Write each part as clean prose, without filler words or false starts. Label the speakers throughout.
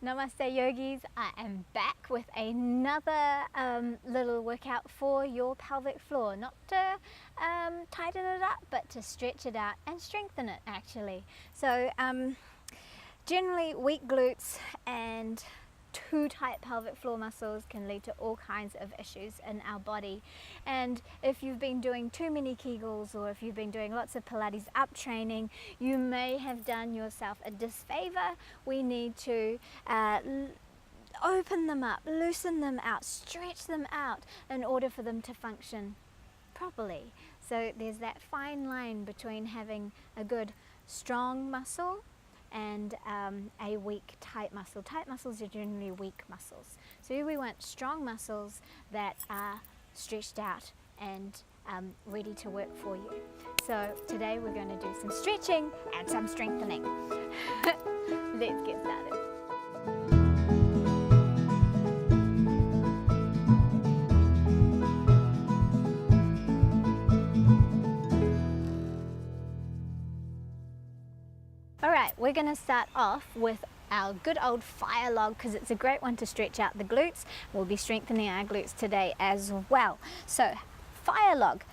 Speaker 1: Namaste yogis, I am back with another little workout for your pelvic floor. Not to tighten it up, but to stretch it out and strengthen it actually. So generally weak glutes and too tight pelvic floor muscles can lead to all kinds of issues in our body. And if you've been doing too many kegals, or if you've been doing lots of Pilates up training, you may have done yourself a disfavor. We need to open them up, loosen them out, stretch them out in order for them to function properly. So there's that fine line between having a good strong muscle and a weak tight muscle. Tight muscles are generally weak muscles. So we want strong muscles that are stretched out and ready to work for you. So today we're going to do some stretching and some strengthening. Let's get started. Alright, we're going to start off with our good old fire log because it's a great one to stretch out the glutes. We'll be strengthening our glutes today as well. So, fire log.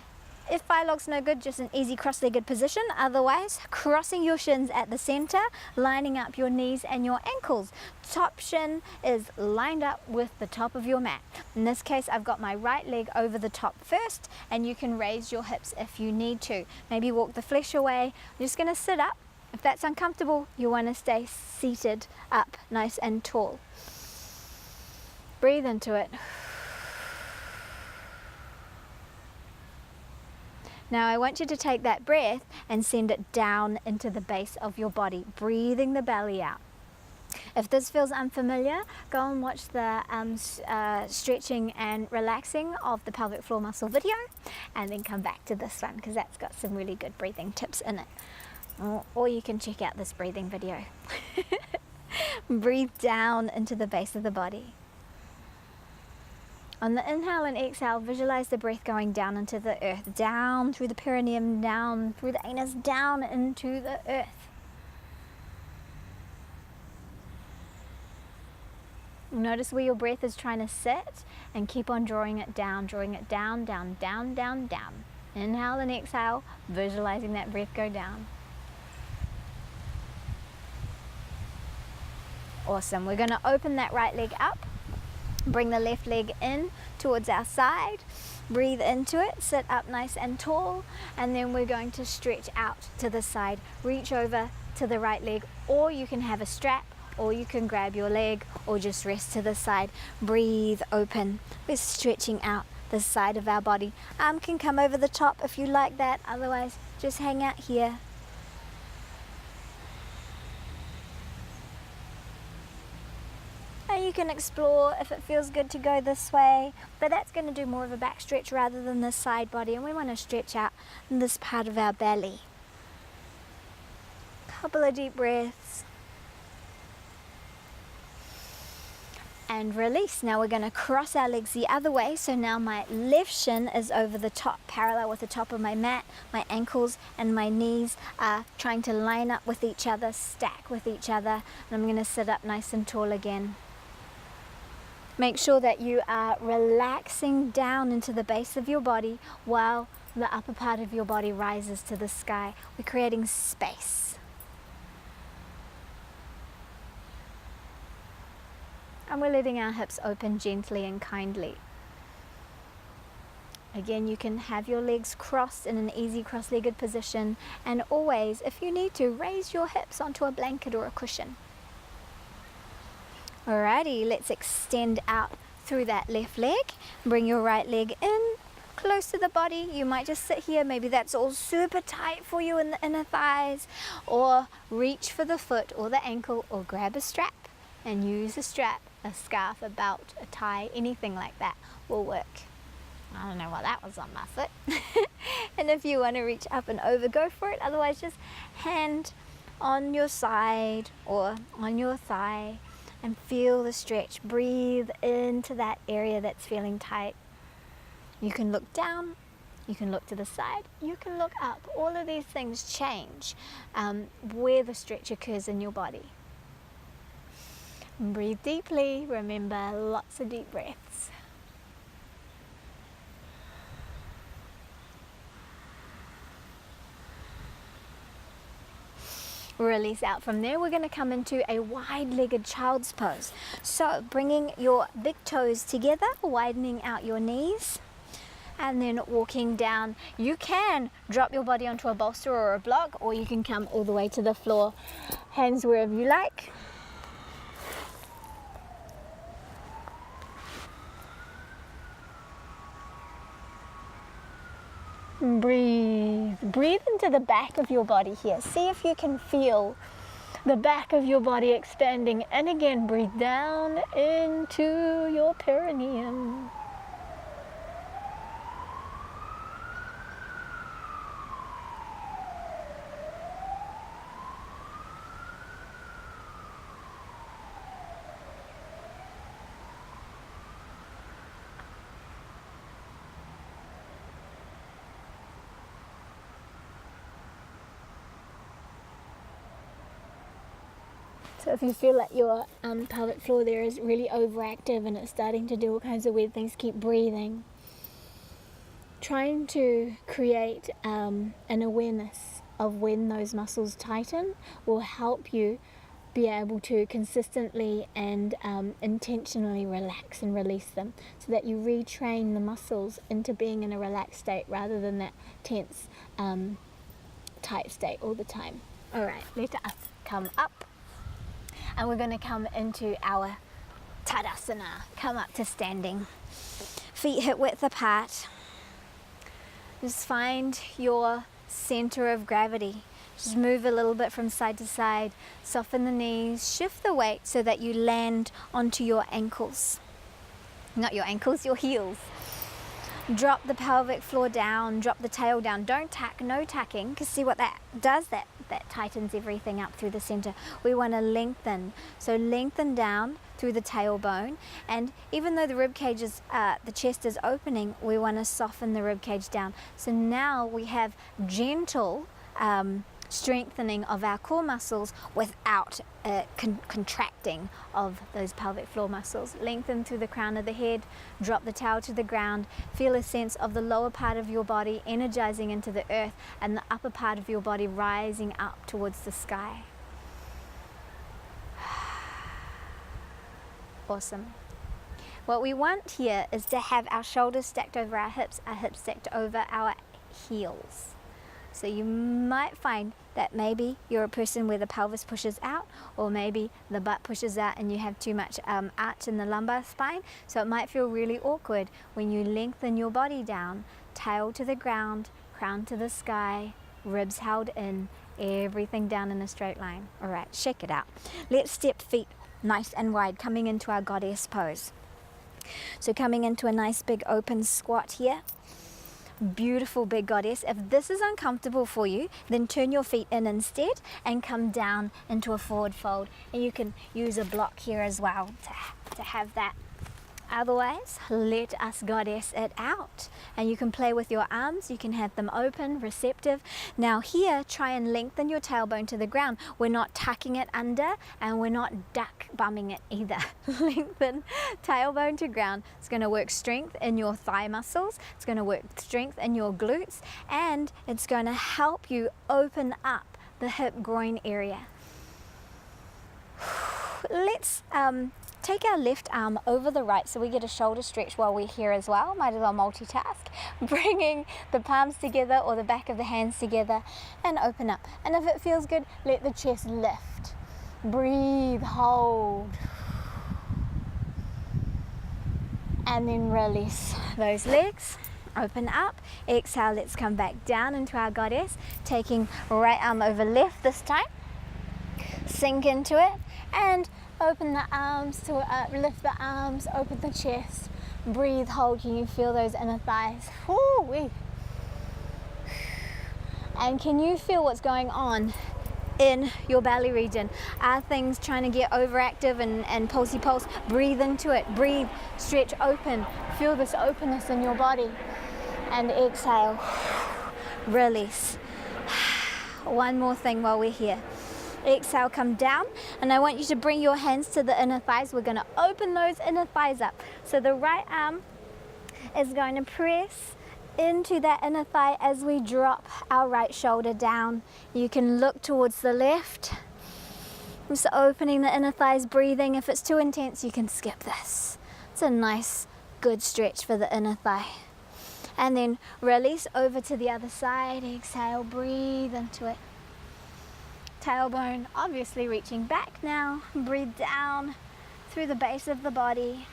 Speaker 1: If fire log's no good, just an easy cross-legged position. Otherwise, crossing your shins at the center, lining up your knees and your ankles. Top shin is lined up with the top of your mat. In this case, I've got my right leg over the top first, and you can raise your hips if you need to. Maybe walk the flesh away. I'm just going to sit up. If that's uncomfortable, you want to stay seated up, nice and tall. Breathe into it. Now I want you to take that breath and send it down into the base of your body, breathing the belly out. If this feels unfamiliar, go and watch the stretching and relaxing of the pelvic floor muscle video, and then come back to this one because that's got some really good breathing tips in it. Or you can check out this breathing video. Breathe down into the base of the body. On the inhale and exhale, visualize the breath going down into the earth, down through the perineum, down through the anus, down into the earth. Notice where your breath is trying to sit and keep on drawing it down, down, down, down, down, down. Inhale and exhale, visualizing that breath go down. Awesome. We're going to open that right leg up, bring the left leg in towards our side, breathe into it, sit up nice and tall, and then we're going to stretch out to the side, reach over to the right leg, or you can have a strap, or you can grab your leg, or just rest to the side. Breathe open. We're stretching out the side of our body. Arm can come over the top if you like that, otherwise just hang out here. You can explore if it feels good to go this way, but that's going to do more of a back stretch rather than the side body, and we want to stretch out this part of our belly. Couple of deep breaths. And release. Now we're going to cross our legs the other way, so now my left shin is over the top, parallel with the top of my mat. My ankles and my knees are trying to line up with each other, stack with each other, and I'm going to sit up nice and tall again. Make sure that you are relaxing down into the base of your body while the upper part of your body rises to the sky. We're creating space. And we're letting our hips open gently and kindly. Again, you can have your legs crossed in an easy cross-legged position, and always, if you need to, raise your hips onto a blanket or a cushion. Alrighty, let's extend out through that left leg. Bring your right leg in, close to the body. You might just sit here. Maybe that's all super tight for you in the inner thighs. Or reach for the foot or the ankle, or grab a strap and use a strap, a scarf, a belt, a tie, anything like that will work. I don't know why that was on my foot. And if you want to reach up and over, go for it. Otherwise, just hand on your side or on your thigh. And feel the stretch. Breathe into that area that's feeling tight. You can look down, you can look to the side, you can look up. All of these things change where the stretch occurs in your body. Breathe deeply. Remember, lots of deep breaths. Release out from there. We're going to come into a wide-legged child's pose. So bringing your big toes together, widening out your knees, and then walking down. You can drop your body onto a bolster or a block, or you can come all the way to the floor, hands wherever you like. Breathe. Breathe into the back of your body here. See if you can feel the back of your body expanding. And again, breathe down into your perineum. So if you feel like your pelvic floor there is really overactive and it's starting to do all kinds of weird things, keep breathing. Trying to create an awareness of when those muscles tighten will help you be able to consistently and intentionally relax and release them, so that you retrain the muscles into being in a relaxed state rather than that tense, tight state all the time. All right, let us come up. And we're going to come into our tadasana. Come up to standing. Feet hip width apart. Just find your center of gravity. Just move a little bit from side to side. Soften the knees. Shift the weight so that you land onto your ankles. Not your ankles, your heels. Drop the pelvic floor down. Drop the tail down. Don't tack, no tacking, because see what that does? That tightens everything up through the center. We want to lengthen. So lengthen down through the tailbone, and even though the rib cage is, the chest is opening, we want to soften the rib cage down. So now we have gentle strengthening of our core muscles without contracting of those pelvic floor muscles. Lengthen through the crown of the head, drop the towel to the ground, feel a sense of the lower part of your body energizing into the earth and the upper part of your body rising up towards the sky. Awesome. What we want here is to have our shoulders stacked over our hips stacked over our heels. So you might find that maybe you're a person where the pelvis pushes out, or maybe the butt pushes out and you have too much arch in the lumbar spine. So it might feel really awkward when you lengthen your body down, tail to the ground, crown to the sky, ribs held in, everything down in a straight line. All right, shake it out. Let's step feet nice and wide, coming into our goddess pose. So coming into a nice big open squat here. Beautiful big goddess. If this is uncomfortable for you, then turn your feet in instead and come down into a forward fold. And you can use a block here as well to have that. Otherwise, let us goddess it out. And you can play with your arms. You can have them open, receptive. Now here, try and lengthen your tailbone to the ground. We're not tucking it under, and we're not duck bumming it either. Lengthen tailbone to ground. It's going to work strength in your thigh muscles. It's going to work strength in your glutes. And it's going to help you open up the hip groin area. Let's take our left arm over the right so we get a shoulder stretch while we're here as well. Might as well multitask. Bringing the palms together or the back of the hands together and open up. And if it feels good, let the chest lift. Breathe, hold. And then release those legs. Open up. Exhale, let's come back down into our goddess. Taking right arm over left this time. Sink into it and open the arms to lift the arms, open the chest, breathe, hold. Can you feel those inner thighs? Woo-wee. And can you feel what's going on in your belly region? Are things trying to get overactive and pulsy pulse? Breathe into it, breathe, stretch, open. Feel this openness in your body. And exhale, release. One more thing while we're here. Exhale, come down, and I want you to bring your hands to the inner thighs. We're going to open those inner thighs up. So the right arm is going to press into that inner thigh as we drop our right shoulder down. You can look towards the left. Just opening the inner thighs, breathing. If it's too intense, you can skip this. It's a nice, good stretch for the inner thigh. And then release over to the other side. Exhale, breathe into it. Tailbone obviously reaching back now. Breathe down through the base of the body.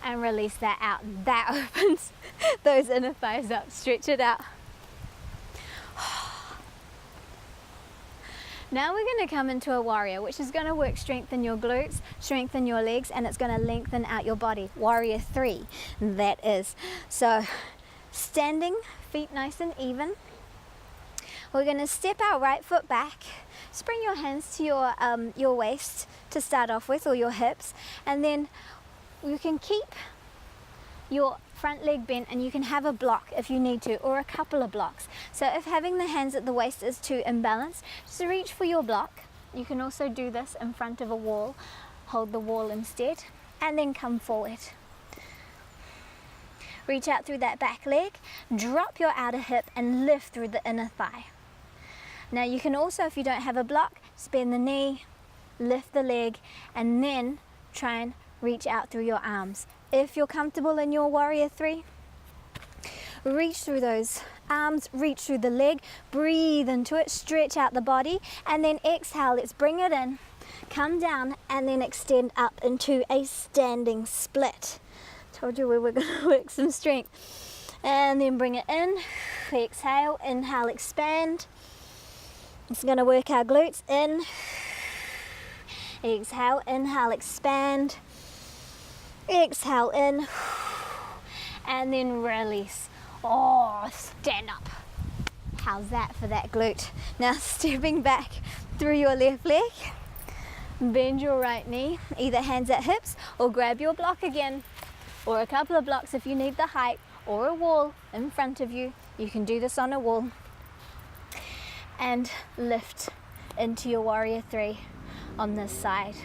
Speaker 1: And release that out. That opens those inner thighs up. Stretch it out. Now we're going to come into a warrior, which is going to strengthen your glutes, strengthen your legs, and it's going to lengthen out your body. Warrior 3, that is. So standing, feet nice and even. We're going to step our right foot back. Just bring your hands to your waist to start off with, or your hips, and then you can keep your front leg bent, and you can have a block if you need to, or a couple of blocks. So if having the hands at the waist is too imbalanced, just reach for your block. You can also do this in front of a wall. Hold the wall instead, and then come forward. Reach out through that back leg, drop your outer hip and lift through the inner thigh. Now you can also, if you don't have a block, just bend the knee, lift the leg, and then try and reach out through your arms. If you're comfortable in your warrior 3, reach through those arms, reach through the leg, breathe into it, stretch out the body, and then exhale. Let's bring it in, come down, and then extend up into a standing split. Told you we were going to work some strength. And then bring it in, exhale, inhale, expand. It's going to work our glutes. In, exhale, inhale, expand. Exhale in, and then release. Oh, stand up. How's that for that glute? Now stepping back through your left leg, bend your right knee, either hands at hips, or grab your block again, or a couple of blocks if you need the height, or a wall in front of you. You can do this on a wall. And lift into your warrior 3 on this side.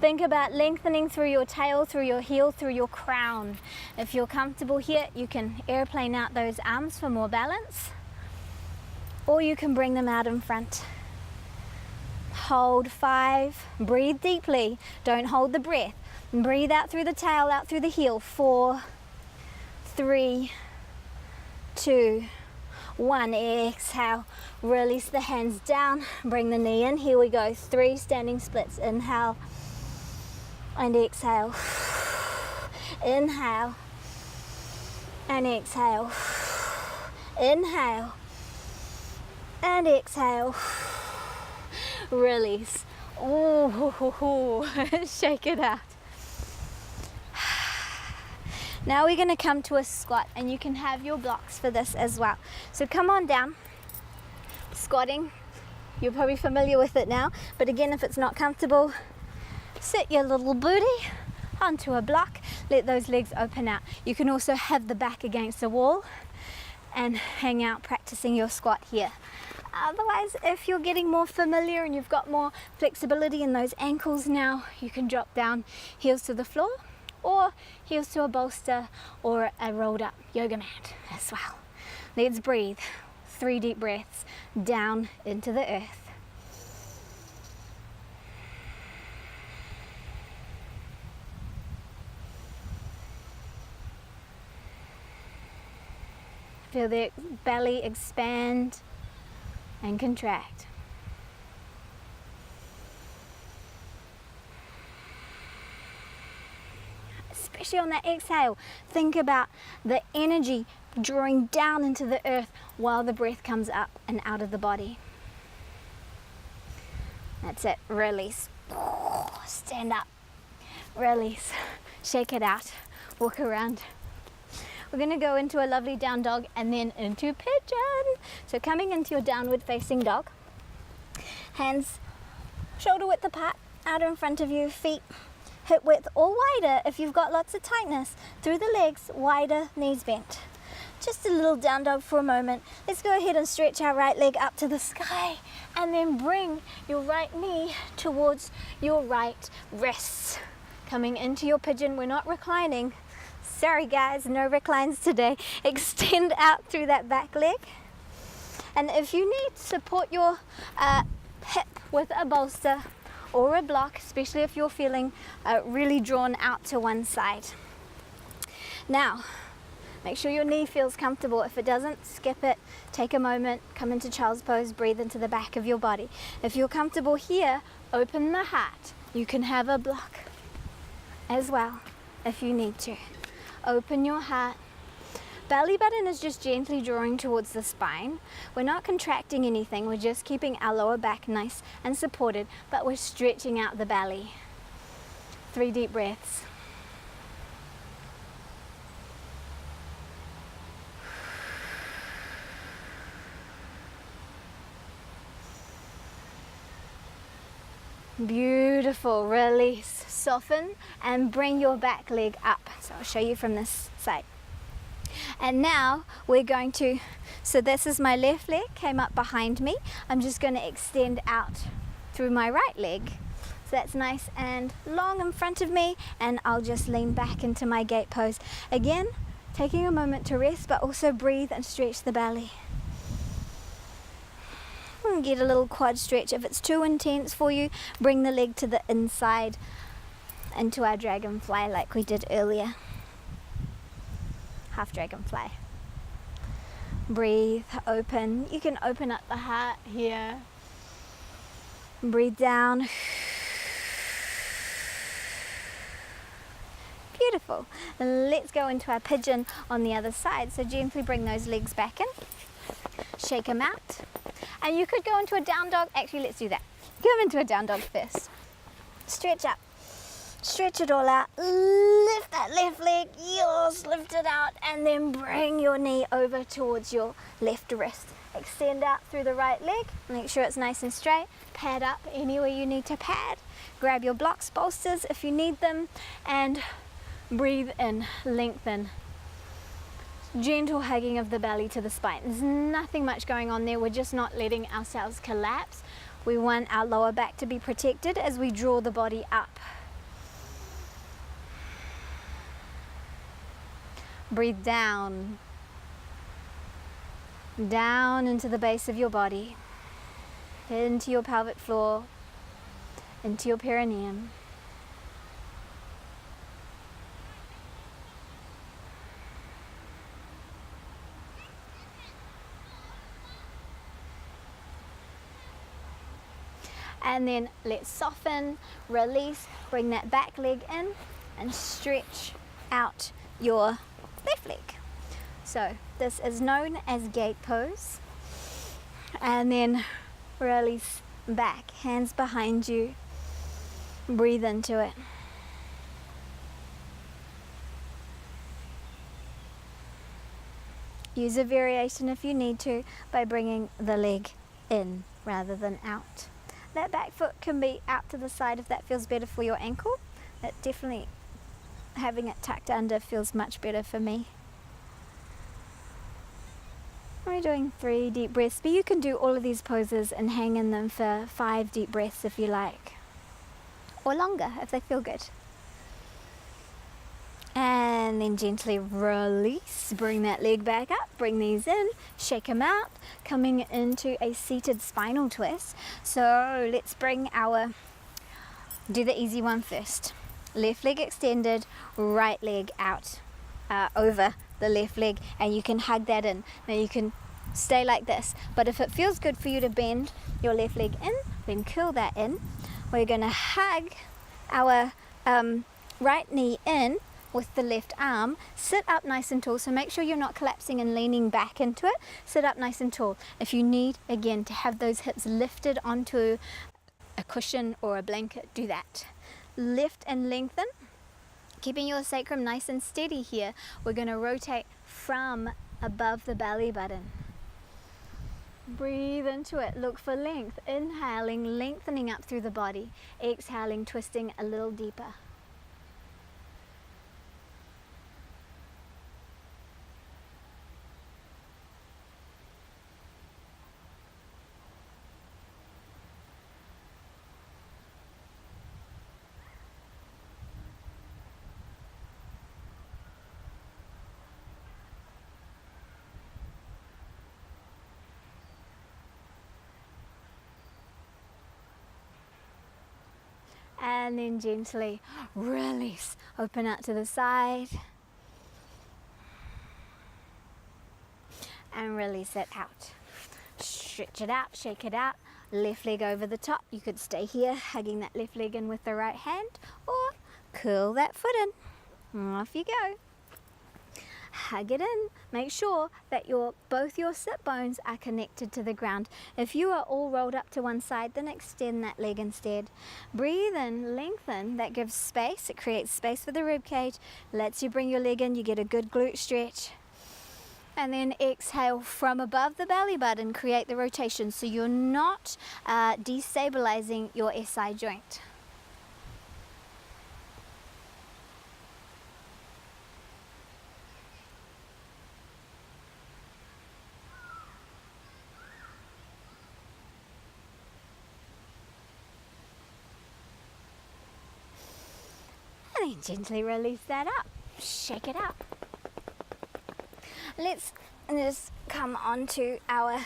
Speaker 1: Think about lengthening through your tail, through your heel, through your crown. If you're comfortable here, you can airplane out those arms for more balance, or you can bring them out in front. Hold 5, breathe deeply, don't hold the breath. Breathe out through the tail, out through the heel. 4, 3, 2, 1. Exhale, release the hands down, bring the knee in. Here we go, 3 standing splits. Inhale and exhale. Inhale and exhale. Inhale and exhale. Release. Ooh, shake it out. Now we're going to come to a squat, and you can have your blocks for this as well. So come on down. Squatting, you're probably familiar with it now, but again, if it's not comfortable, sit your little booty onto a block, let those legs open out. You can also have the back against the wall and hang out practicing your squat here. Otherwise, if you're getting more familiar and you've got more flexibility in those ankles now, you can drop down, heels to the floor, or heels to a bolster, or a rolled up yoga mat as well. Let's breathe. 3 deep breaths down into the earth. Feel the belly expand and contract. Especially on that exhale, think about the energy drawing down into the earth while the breath comes up and out of the body. That's it. Release. Stand up. Release. Shake it out. Walk around. We're going to go into a lovely down dog and then into pigeon. So coming into your downward facing dog. Hands shoulder width apart, out in front of you, feet hip width or wider if you've got lots of tightness. Through the legs, wider, knees bent. just a little down dog for a moment. Let's go ahead and stretch our right leg up to the sky and then bring your right knee towards your right wrist. Coming into your pigeon, we're not reclining. Sorry guys, no reclines today. Extend out through that back leg. And if you need, support your hip with a bolster or a block, especially if you're feeling really drawn out to one side. Now, make sure your knee feels comfortable. If it doesn't, skip it. Take a moment, come into child's pose, breathe into the back of your body. If you're comfortable here, open the heart. You can have a block as well if you need to. Open your heart. Belly button is just gently drawing towards the spine. We're not contracting anything, we're just keeping our lower back nice and supported, but we're stretching out the belly. 3 deep breaths. Beautiful. Release, soften, and bring your back leg up. So I'll show you from this side. And now we're going to, so this is my left leg, came up behind me. I'm just going to extend out through my right leg. So that's nice and long in front of me, and I'll just lean back into my gate pose. Again, taking a moment to rest, but also breathe and stretch the belly. And get a little quad stretch. If it's too intense for you, bring the leg to the inside into our dragonfly like we did earlier. Half dragonfly. Breathe, open. You can open up the heart here. Breathe down. Beautiful. Let's go into our pigeon on the other side. So gently bring those legs back in. Shake them out. And you could go into a down dog. Actually, let's do that. Go into a down dog first. Stretch up. Stretch it all out. Lift that left leg. Yes, lift it out. And then bring your knee over towards your left wrist. Extend out through the right leg. Make sure it's nice and straight. Pad up anywhere you need to pad. Grab your blocks, bolsters if you need them. And breathe in. Lengthen. Gentle hugging of the belly to the spine. There's nothing much going on there. We're just not letting ourselves collapse. We want our lower back to be protected as we draw the body up. Breathe down. Down into the base of your body. Into your pelvic floor. Into your perineum. And then let's soften, release, bring that back leg in and stretch out your left leg. So this is known as gate pose. And then release back, hands behind you, breathe into it. Use a variation if you need to by bringing the leg in rather than out. That back foot can be out to the side if that feels better for your ankle. That definitely, having it tucked under feels much better for me. We're doing 3 deep breaths, but you can do all of these poses and hang in them for 5 deep breaths if you like. Or longer if they feel good. And then gently release, bring that leg back up, bring these in, shake them out, coming into a seated spinal twist. So let's bring do the easy one first. Left leg extended, right leg out over the left leg, and you can hug that in. Now you can stay like this, but if it feels good for you to bend your left leg in, then curl that in. We're going to hug our right knee in with the left arm. Sit up nice and tall, so make sure you're not collapsing and leaning back into it. Sit up nice and tall. If you need, again, to have those hips lifted onto a cushion or a blanket, do that. Lift and lengthen, keeping your sacrum nice and steady here. We're going to rotate from above the belly button. Breathe into it. Look for length. Inhaling, lengthening up through the body. Exhaling, twisting a little deeper. and then gently release. Open out to the side and release it out. Stretch it out, shake it out. Left leg over the top. You could stay here hugging that left leg in with the right hand, or curl that foot in. Off you go. Hug it in. Make sure that both your sit bones are connected to the ground. If you are all rolled up to one side, then extend that leg instead. Breathe in, lengthen. That gives space. It creates space for the rib cage. Lets you bring your leg in. You get a good glute stretch. And then exhale from above the belly button. Create the rotation so you're not destabilizing your SI joint. And then gently release that up. Shake it out. Let's just come onto our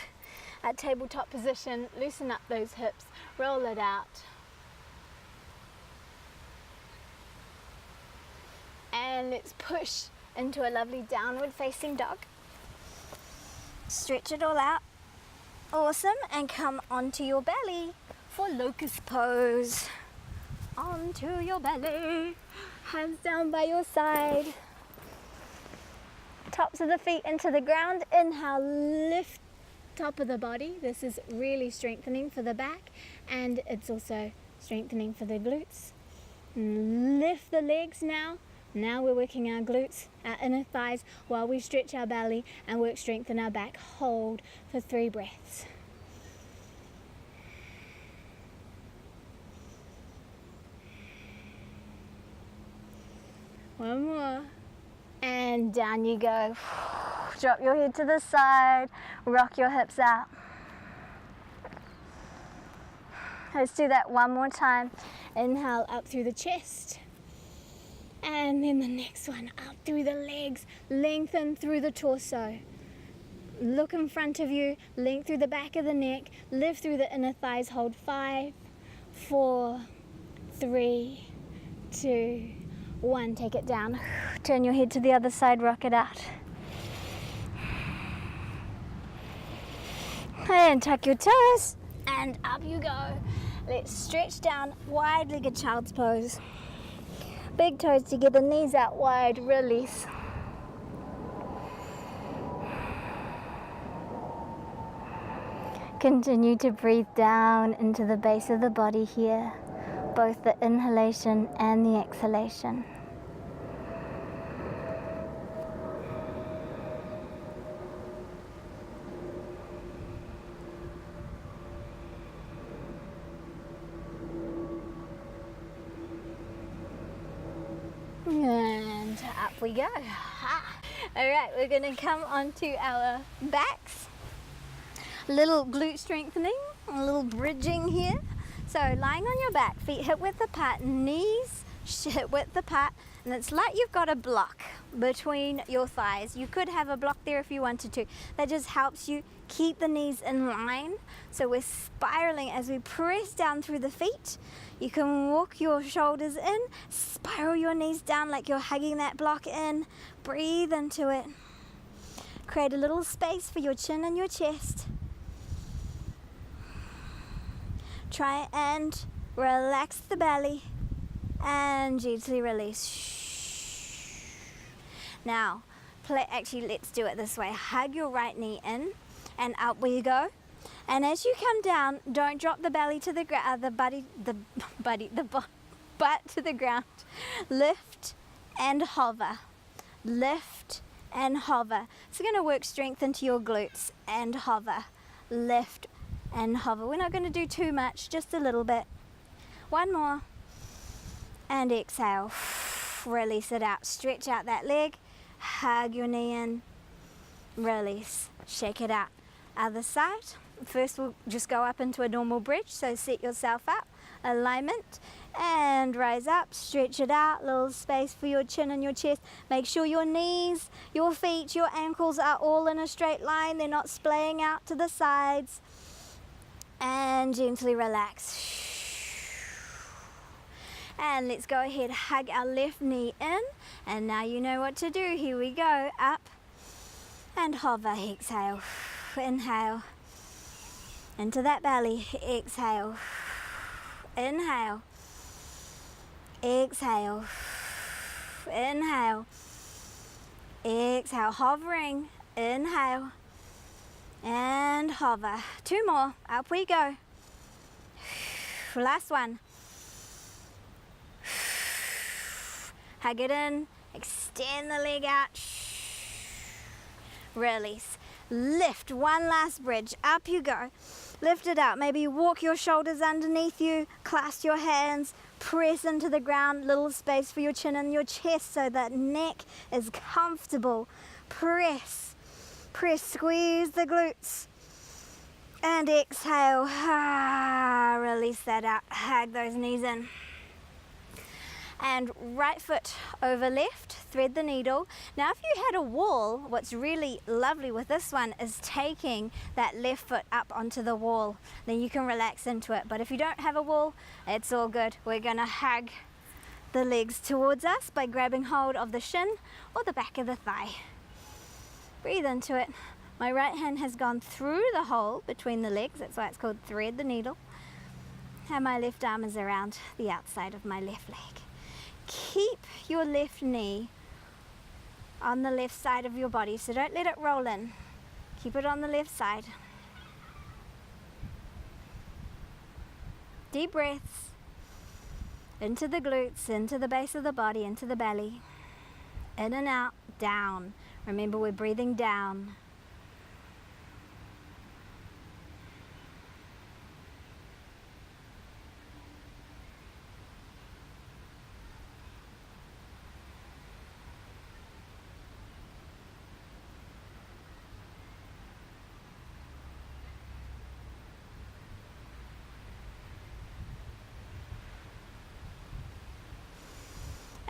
Speaker 1: tabletop position. Loosen up those hips. Roll it out. And let's push into a lovely downward facing dog. Stretch it all out. Awesome. And come onto your belly for locust pose. Onto your belly. Hands down by your side. Tops of the feet into the ground. Inhale, lift top of the body. This is really strengthening for the back, and it's also strengthening for the glutes. Lift the legs now. Now we're working our glutes, our inner thighs, while we stretch our belly and work strength in our back. Hold for 3 breaths. One more. And down you go. Drop your head to the side. Rock your hips out. Let's do that one more time. Inhale up through the chest. And then the next one up through the legs. Lengthen through the torso. Look in front of you. Length through the back of the neck. Lift through the inner thighs. Hold 5, 4, 3, 2, 1. Take it down. Turn your head to the other side. Rock it out. And tuck your toes. And up you go. Let's stretch down. Wide-legged child's pose. Big toes together. Knees out wide. Release. Continue to breathe down into the base of the body here. Both the inhalation and the exhalation. And up we go. All right, we're going to come onto our backs. Little glute strengthening, a little bridging here. So lying on your back, feet hip width apart, knees hip width apart, and it's like you've got a block between your thighs. You could have a block there if you wanted to. That just helps you keep the knees in line. So we're spiraling as we press down through the feet. You can walk your shoulders in, spiral your knees down like you're hugging that block in. Breathe into it. Create a little space for your chin and your chest. Try and relax the belly and gently release. Now, actually let's do it this way. Hug your right knee in and up we go. And as you come down, don't drop the belly to the ground, the butt to the ground. Lift and hover. Lift and hover. It's going to work strength into your glutes and hover. Lift and hover. We're not going to do too much, just a little bit. One more. And exhale. Release it out. Stretch out that leg. Hug your knee in. Release. Shake it out. Other side. First we'll just go up into a normal bridge. So set yourself up. Alignment. And rise up. Stretch it out. Little space for your chin and your chest. Make sure your knees, your feet, your ankles are all in a straight line. They're not splaying out to the sides. And gently relax. And let's go ahead, hug our left knee in. And now you know what to do. Here we go. Up and hover. Exhale. Inhale. Into that belly. Exhale. Inhale. Exhale. Inhale. Exhale. Hovering. Inhale. And hover. 2 more. Up we go. Last one. Hug it in, extend the leg out, release, lift, one last bridge, up you go, lift it out, maybe walk your shoulders underneath you, clasp your hands, press into the ground, little space for your chin and your chest so that neck is comfortable, press, squeeze the glutes, and exhale, release that out, hug those knees in. And right foot over left, thread the needle. Now if you had a wall, what's really lovely with this one is taking that left foot up onto the wall. Then you can relax into it. But if you don't have a wall, it's all good. We're gonna hug the legs towards us by grabbing hold of the shin or the back of the thigh. Breathe into it. My right hand has gone through the hole between the legs. That's why it's called thread the needle. And my left arm is around the outside of my left leg. Keep your left knee on the left side of your body, so don't let it roll in. Keep it on the left side. Deep breaths into the glutes, into the base of the body, into the belly. In and out, down. Remember, we're breathing down.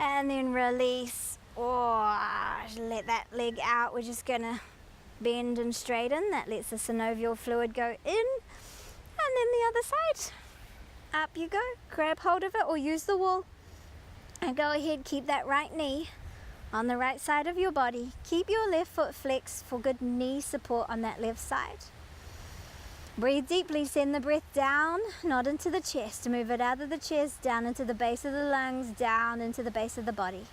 Speaker 1: And then release, let that leg out. We're just gonna bend and straighten. That lets the synovial fluid go in. And then the other side. Up you go, grab hold of it or use the wall. And go ahead, keep that right knee on the right side of your body. Keep your left foot flexed for good knee support on that left side. Breathe deeply, send the breath down, not into the chest. Move it out of the chest, down into the base of the lungs, down into the base of the body.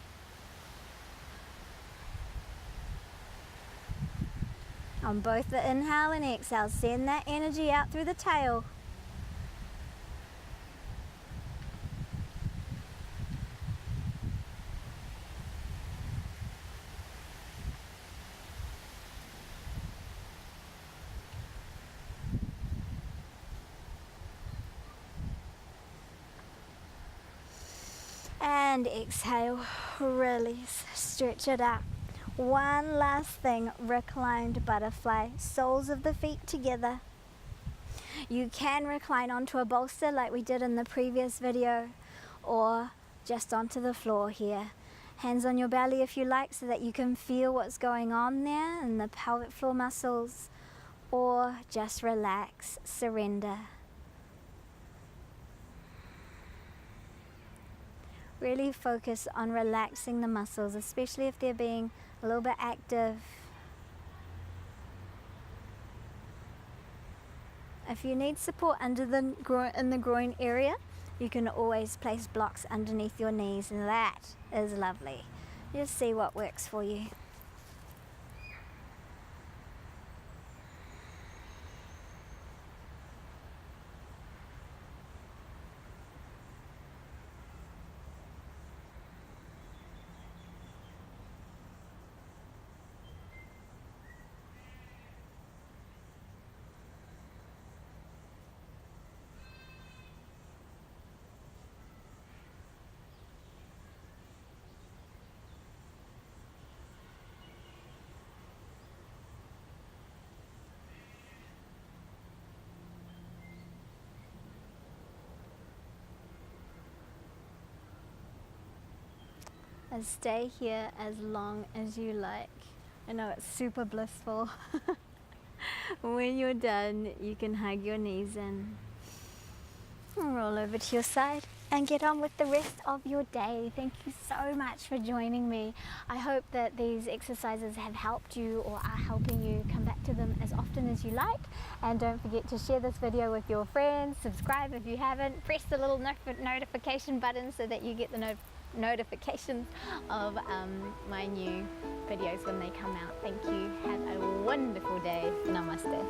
Speaker 1: On both the inhale and exhale, send that energy out through the tail. And exhale, release, stretch it out. One last thing, reclined butterfly, soles of the feet together. You can recline onto a bolster like we did in the previous video, or just onto the floor here. Hands on your belly if you like, so that you can feel what's going on there in the pelvic floor muscles, or just relax, surrender. Really focus on relaxing the muscles, especially if they're being a little bit active. If you need support under the in the groin area, you can always place blocks underneath your knees, and that is lovely. Just see what works for you. And stay here as long as you like. I know it's super blissful. When you're done, you can hug your knees in. Roll over to your side. and get on with the rest of your day. Thank you so much for joining me. I hope that these exercises have helped you or are helping you come back to them as often as you like. And don't forget to share this video with your friends, subscribe if you haven't, press the little notification button so that you get the notifications of my new videos when they come out. Thank you. Have a wonderful day. Namaste.